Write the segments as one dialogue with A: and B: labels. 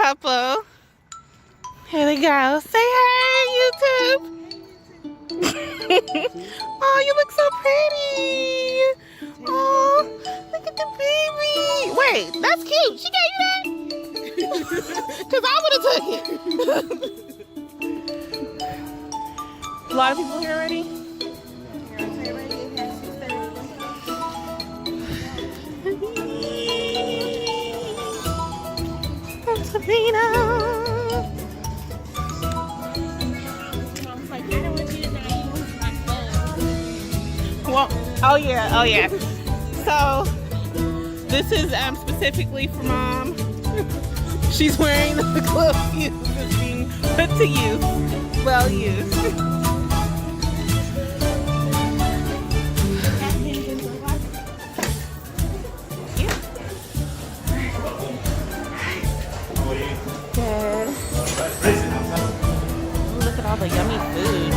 A: couple. Here they go. Say hey, YouTube. Oh, you look so pretty. Oh, look at the baby. Wait, that's cute. She gave you that? Because I would have took it. A lot of people here already? Sabrina. Well, oh yeah. So this is specifically for Mom. She's wearing the clothes that's being put to use, well used. Good. Look at all the yummy food.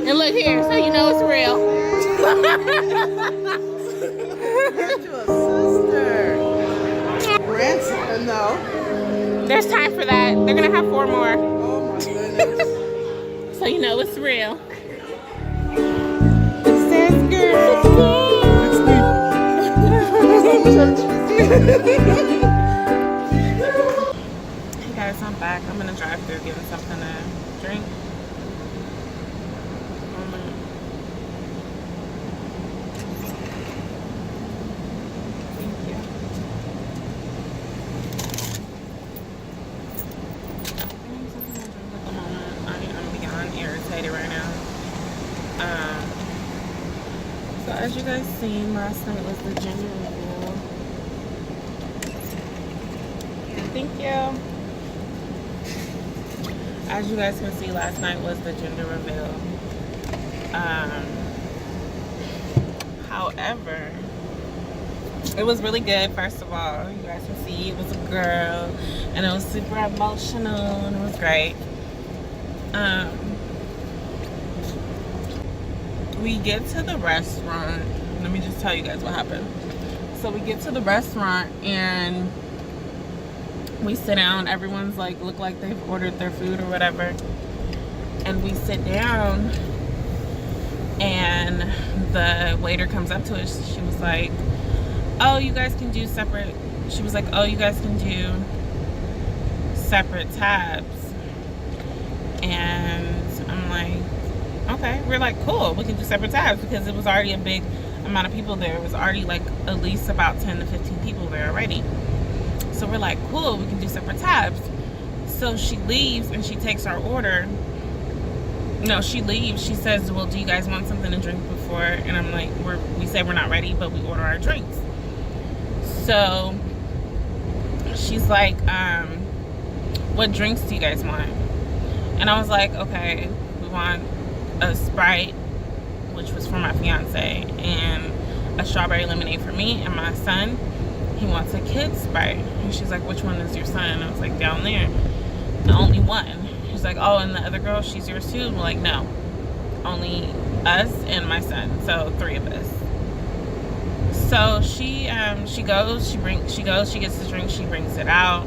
A: And look here, so you know it's real.
B: Get you a sister. Grandson, though.
A: There's time for that. They're gonna have 4 more.
B: Oh my goodness.
A: So you know it's real. Sister. Hey guys, I'm back. I'm gonna drive through getting something to drink. So as you guys seen, last night was the gender reveal. Thank you. As you guys can see, last night was the gender reveal. However, it was really good. First of all, you guys can see it was a girl, and it was super emotional, and it was great. We get to the restaurant. Let me just tell you guys what happened. So we get to the restaurant and we sit down. Everyone's like, look like they've ordered their food or whatever. And we sit down and the waiter comes up to us. She was like, oh, you guys can do separate. She was like, oh, you guys can do separate tabs. And I'm like, okay. We're like, cool, we can do separate tabs because it was already a big amount of people there. It was already like at least about 10 to 15 people there already. So we're like, cool, we can do separate tabs. So she leaves and she takes our order. No, she leaves. She says, well, do you guys want something to drink before? And I'm like, we say we're not ready, but we order our drinks. So she's like, what drinks do you guys want? And I was like, okay, we want a Sprite, which was for my fiance, and a strawberry lemonade for me, and my son, he wants a kid's Sprite. And she's like, which one is your son? I was like, down there. The only one. She's like, oh, and the other girl, she's yours too? I'm like, no, only us and my son, so 3 of us. So she goes, she gets the drink, she brings it out.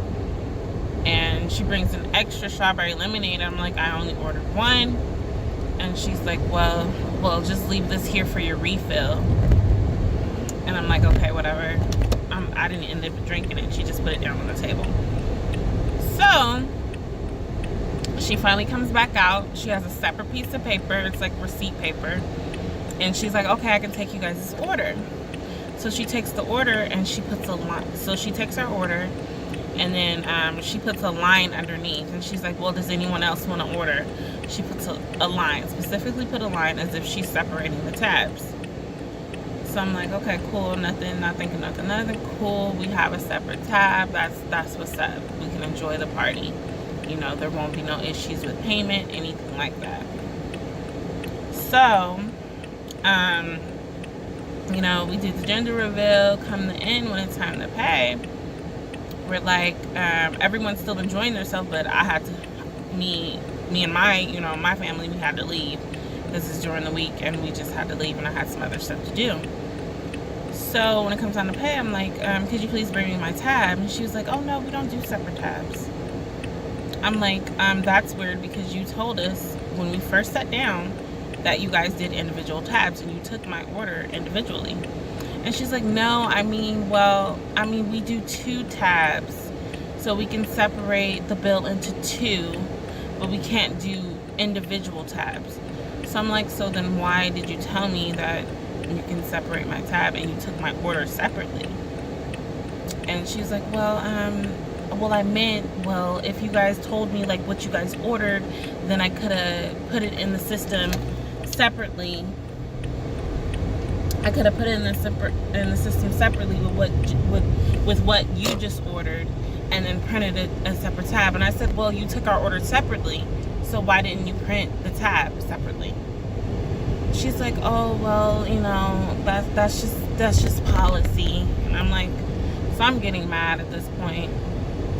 A: and she brings an extra strawberry lemonade. I'm like, I only ordered one. And she's like, well, just leave this here for your refill. And I'm like, okay, whatever. I didn't end up drinking it. She just put it down on the table. So she finally comes back out. She has a separate piece of paper. It's like receipt paper. And she's like, okay, I can take you guys' order. So she takes the order and she puts a line. So she takes our order and then she puts a line underneath. And she's like, well, does anyone else want to order? She puts a line, specifically put a line as if she's separating the tabs. So I'm like, okay, cool, nothing, not thinking nothing, cool. We have a separate tab. That's what's up. We can enjoy the party. You know, there won't be no issues with payment, anything like that. So, you know, we do the gender reveal, come the end when it's time to pay. We're like, everyone's still enjoying themselves, but I had to, me and my family, we had to leave. This is during the week, and we just had to leave, and I had some other stuff to do. So when it comes time to pay, I'm like, could you please bring me my tab? And she was like, oh no, we don't do separate tabs. I'm like, that's weird because you told us when we first sat down that you guys did individual tabs and you took my order individually. And she's like, no, we do 2 tabs. So we can separate the bill into 2, but we can't do individual tabs. So I'm like, so then why did you tell me that you can separate my tab and you took my order separately? And she's like, well, I meant, if you guys told me like what you guys ordered, then I could have put it in the system separately. I could have put it in the system separately with what you just ordered, and then printed it a separate tab. And I said, well, you took our order separately, so why didn't you print the tab separately? She's like, oh, well, you know, that's just policy. And I'm like, so I'm getting mad at this point.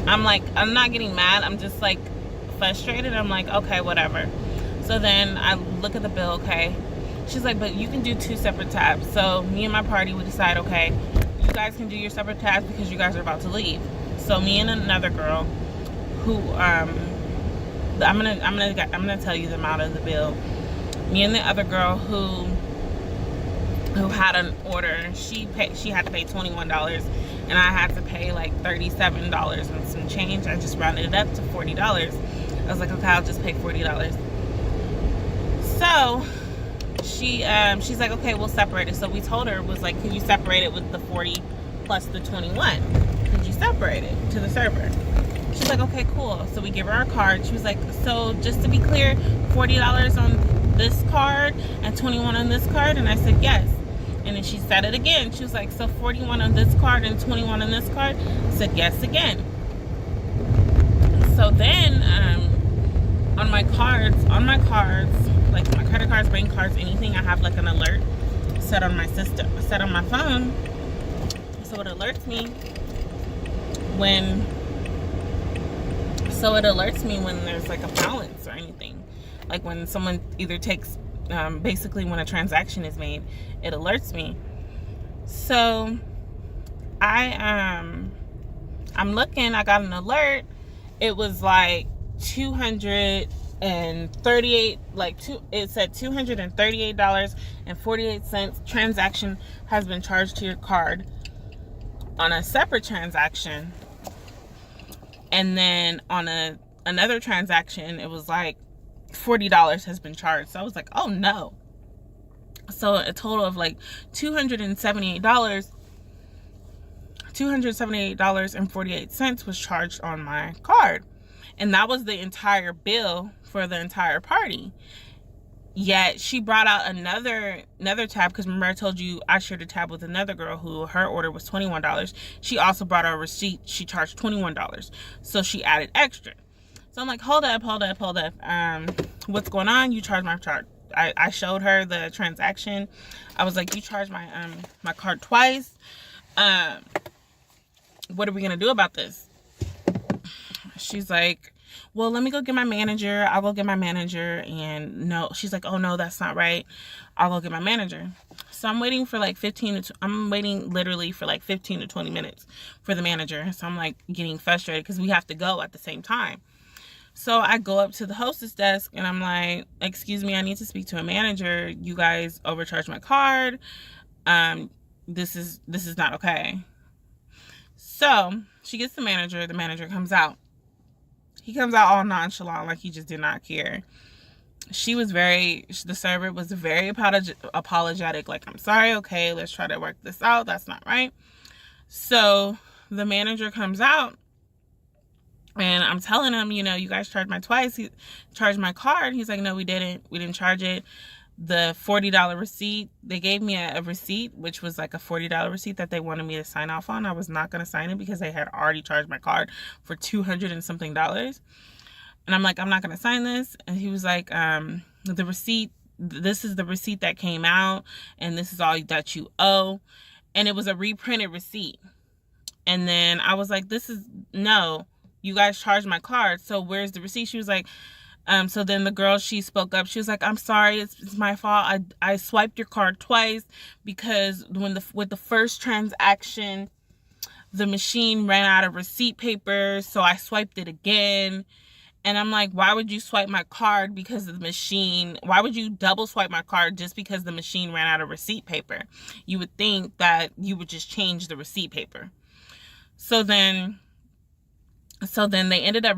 A: I'm like, I'm not getting mad, I'm just like frustrated. I'm like, okay, whatever. So then I look at the bill, okay. She's like, but you can do 2 separate tabs. So me and my party would decide, okay, you guys can do your separate tabs because you guys are about to leave. So me and another girl who I'm gonna tell you the amount of the bill. Me and the other girl who had an order, she had to pay $21, and I had to pay like $37 and some change. I just rounded it up to $40. I was like, okay, I'll just pay $40. So she's like, okay, we'll separate it. So we told her, was like, can you separate it with the 40 plus the 21? Could you separate it to the server? She's like, okay, cool. So we give her our card. She was like, so just to be clear, $40 on this card and 21 on this card? And I said, yes. And then she said it again. She was like, so 41 on this card and 21 on this card? I said, yes, again. So then on my cards, like my credit cards, bank cards, anything, I have like an alert set on my system, set on my phone. So it alerts me when there's like a balance or anything. Like when someone either takes, basically when a transaction is made, it alerts me. So I'm looking, I got an alert. It was like $238, it said $238.48 transaction has been charged to your card. On a separate transaction, and then on another transaction, it was like $40 has been charged. So I was like, oh no. So a total of like $278.48 was charged on my card. And that was the entire bill for the entire party. Yet she brought out another tab, because remember I told you I shared a tab with another girl who her order was $21. She also brought out a receipt. She charged $21. So she added extra. So I'm like, hold up. What's going on? You charged my card. I showed her the transaction. I was like, you charged my my card twice. What are we gonna do about this? She's like, well, let me go get my manager. I'll go get my manager. And no, she's like, oh no, that's not right. I'll go get my manager. So I'm waiting for like I'm waiting literally for like 15 to 20 minutes for the manager. So I'm like getting frustrated because we have to go at the same time. So I go up to the hostess desk and I'm like, excuse me, I need to speak to a manager. You guys overcharged my card. This is not okay. So she gets the manager. The manager comes out. He comes out all nonchalant, like he just did not care. The server was very apologetic, like, I'm sorry, okay, let's try to work this out. That's not right. So the manager comes out and I'm telling him, you guys charged he charged my card. He's like, no, we didn't charge it. The $40 receipt, they gave me a receipt, which was like a $40 receipt that they wanted me to sign off on. I was not going to sign it because they had already charged my card for $200 and something. And I'm like, I'm not going to sign this. And he was like, the receipt, this is the receipt that came out, and this is all that you owe. And it was a reprinted receipt. And then I was like, no, you guys charged my card. So where's the receipt? She was like, so then the girl, she spoke up. She was like, I'm sorry, it's my fault. I swiped your card twice because with the first transaction, the machine ran out of receipt paper. So I swiped it again. And I'm like, why would you swipe my card because of the machine? Why would you double swipe my card just because the machine ran out of receipt paper? You would think that you would just change the receipt paper. So then they ended up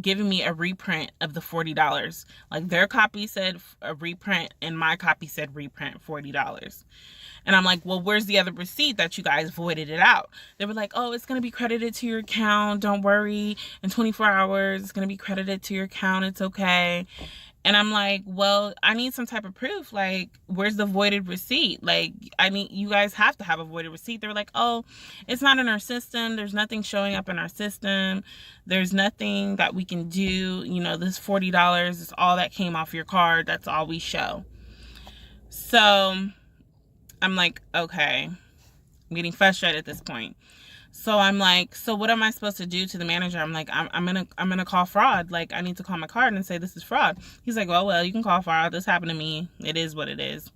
A: giving me a reprint of the $40. Like, their copy said a reprint and my copy said reprint $40. And I'm like, well, where's the other receipt that you guys voided it out? They were like, oh, it's going to be credited to your account. Don't worry. In 24 hours, it's going to be credited to your account. It's okay. And I'm like, well, I need some type of proof. Like, where's the voided receipt? Like, you guys have to have a voided receipt. They were like, oh, it's not in our system. There's nothing showing up in our system. There's nothing that we can do. This $40 is all that came off your card. That's all we show. So I'm like, okay, I'm getting frustrated at this point. So I'm like, so what am I supposed to do to the manager? I'm like, I'm gonna call fraud. Like, I need to call my card and say this is fraud. He's like, well, you can call fraud. This happened to me. It is what it is.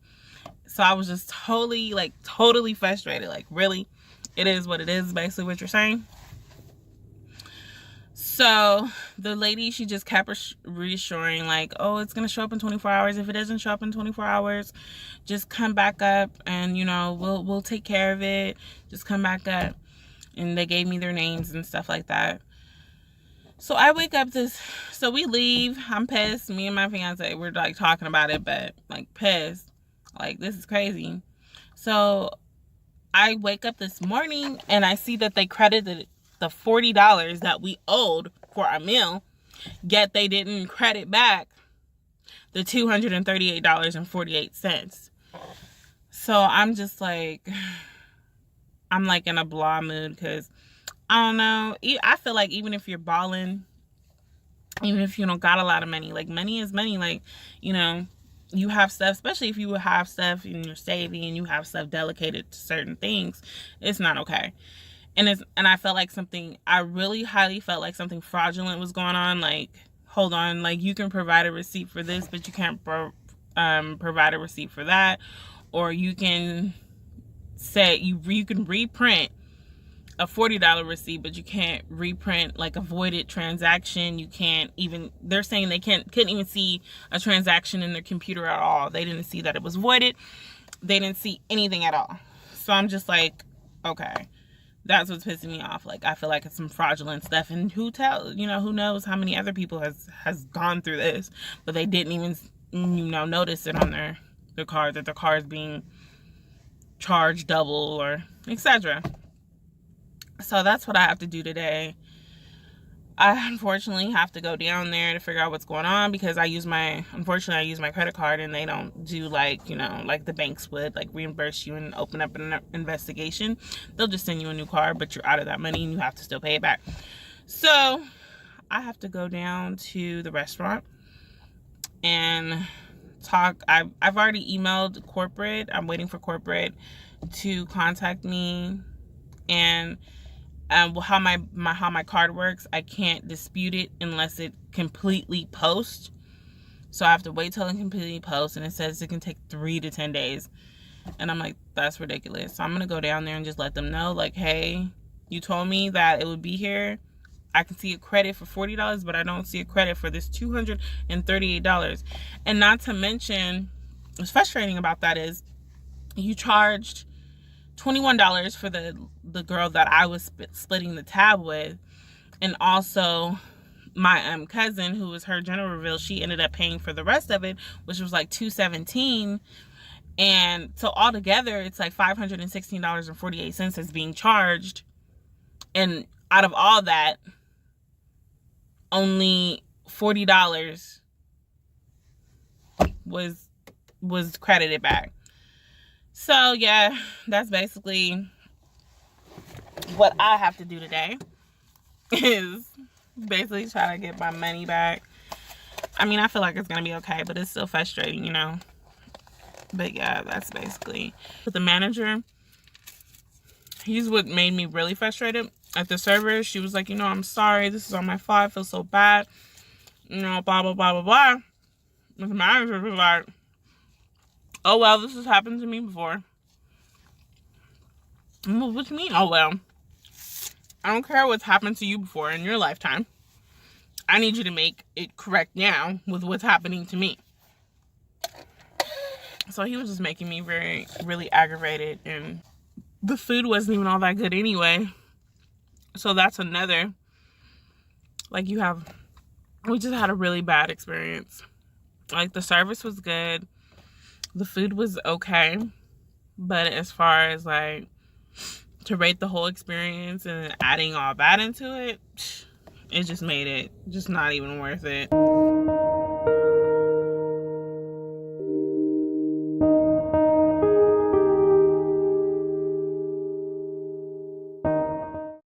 A: So I was just totally frustrated. Like, really? It is what it is, basically what you're saying. So the lady, she just kept reassuring, like, oh, it's going to show up in 24 hours. If it doesn't show up in 24 hours, just come back up and, we'll take care of it. Just come back up. And they gave me their names and stuff like that. So I wake up so we leave. I'm pissed. Me and my fiance, we're like talking about it, but like pissed. Like, this is crazy. So I wake up this morning and I see that they credited the $40 that we owed for our meal, yet they didn't credit back the $238.48. So I'm just like, I'm like in a blah mood because I don't know. I feel like even if you're balling, even if you don't got a lot of money, like, money is money. Like, you have stuff, especially if you have stuff and you're saving and you have stuff dedicated to certain things, it's not okay. And I felt like I really highly felt like something fraudulent was going on. Like, hold on, like, you can provide a receipt for this, but you can't provide a receipt for that. Or you can say you can reprint a $40 receipt, but you can't reprint like a voided transaction. You can't even, they're saying they couldn't even see a transaction in their computer at all. They didn't see that it was voided. They didn't see anything at all. So I'm just like, okay, that's what's pissing me off. Like, I feel like it's some fraudulent stuff, and who knows how many other people has gone through this, but they didn't even notice it on their card, that their car is being charged double or etc. So that's what I have to do today. I unfortunately have to go down there to figure out what's going on because I use my credit card, and they don't do like the banks would, like, reimburse you and open up an investigation. They'll just send you a new card, but you're out of that money and you have to still pay it back. So I have to go down to the restaurant and talk. I've already emailed corporate. I'm waiting for corporate to contact me, and how my card works, I can't dispute it unless it completely posts. So I have to wait till it completely posts, and it says it can take 3 to 10 days. And I'm like, that's ridiculous. So I'm going to go down there and just let them know, like, hey, you told me that it would be here. I can see a credit for $40, but I don't see a credit for this $238. And not to mention, what's frustrating about that is you charged $21 for the girl that I was splitting the tab with. And also my cousin, who was her gender reveal, she ended up paying for the rest of it, which was like $217. And so altogether, it's like $516.48 is being charged. And out of all that, only $40 was credited back. So yeah, that's basically what I have to do today, is basically try to get my money back. I mean, I feel like it's gonna be okay, but it's still frustrating, you know. But yeah, that's basically. With the manager, he's what made me really frustrated. At the server, she was like, you know, I'm sorry, this is all my fault, I feel so bad, you know, blah blah blah blah blah. But the manager was like, oh well, this has happened to me before. Well, what you mean, oh well? I don't care what's happened to you before in your lifetime. I need you to make it correct now with what's happening to me. So he was just making me really aggravated, and the food wasn't even all that good anyway. So that's another, like, we just had a really bad experience. Like, the service was good, the food was okay, but as far as like to rate the whole experience and adding all that into it, it just made it just not even worth it.